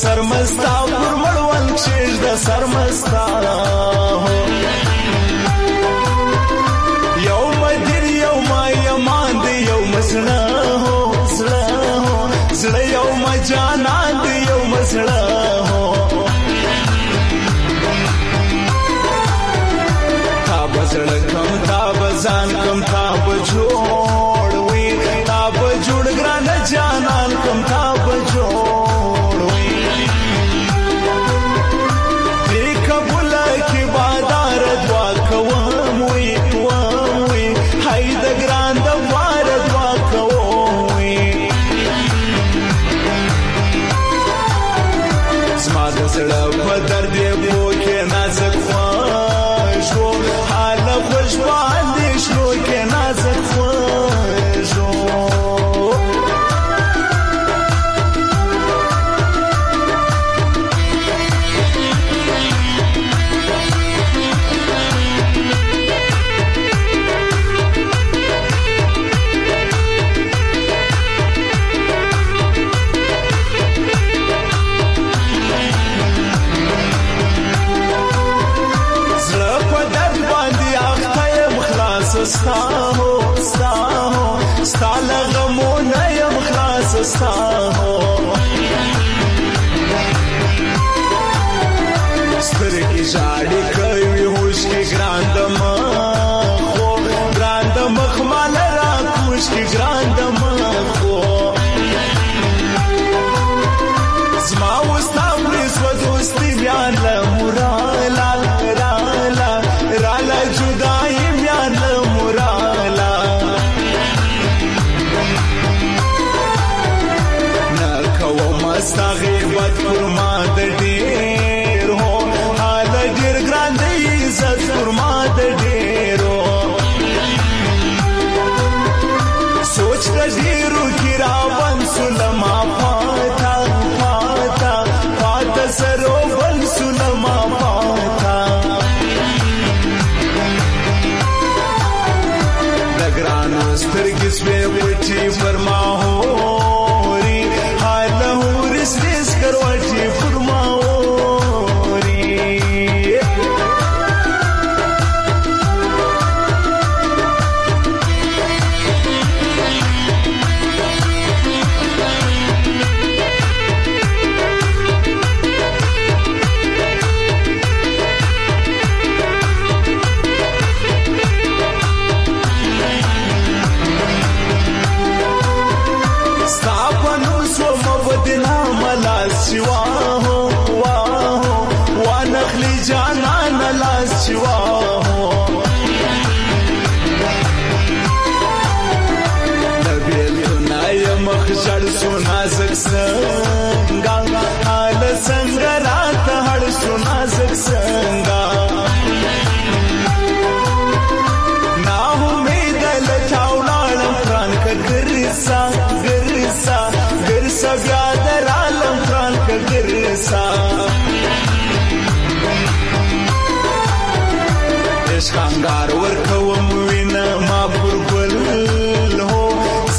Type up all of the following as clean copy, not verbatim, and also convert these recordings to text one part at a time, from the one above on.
سرمستا پر مړوند کښېږده سرمستا یو مدیر یو ما یمان دی یو مزړه زړه یو ما جانان دی یو مزړه تا به زړه کم تا به ځان کم تا به جوړ وي تا به جوړ ګرانه جانان کم تا به جوړ وي دې قبوله کې بادار دعا کوم وي هی د ګران د وار دعا کوم وي زما د زړه په درد یې پوه کې نازک خوږ و حاله خوش باندې شنو کې نازک خوږ و ستا لغمونه یم خلاص ستا سترګې ژاړې کوي هوش کې ګران د مخ ګران د مخ ماله راکوش کې ګران د مخ زما وستا پرېسوه دوستي میان له موراله راله جدایي میان له موراله نه کوم ستا غیبت پر ما د ډېر هو حاله ډېر ګران دی عزت پر ما د ډېرو سوچ د ډېرو کې رابند سلما پاته سرو بل سلما پاته د ګرانو سترګې سوې پټې پر ما هوري حاله هوري سرې سکروټې پر ما هوري وانخلي جانان لاس شواه نبيلنا يا مخجل سو نازک سنگا حال سنگرات هر سو نازک سنگا نا امید لچاولالم پران کا گرسا بیادر عالم پران کا گرسا عشقانگار ورکوم وینا ما پرگل ہو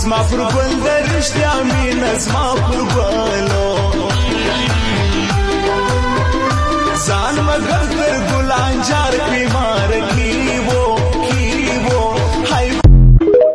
زما پرگل درشتیا مینا زما پرگل ہو زان مگر در گلان جار پیمان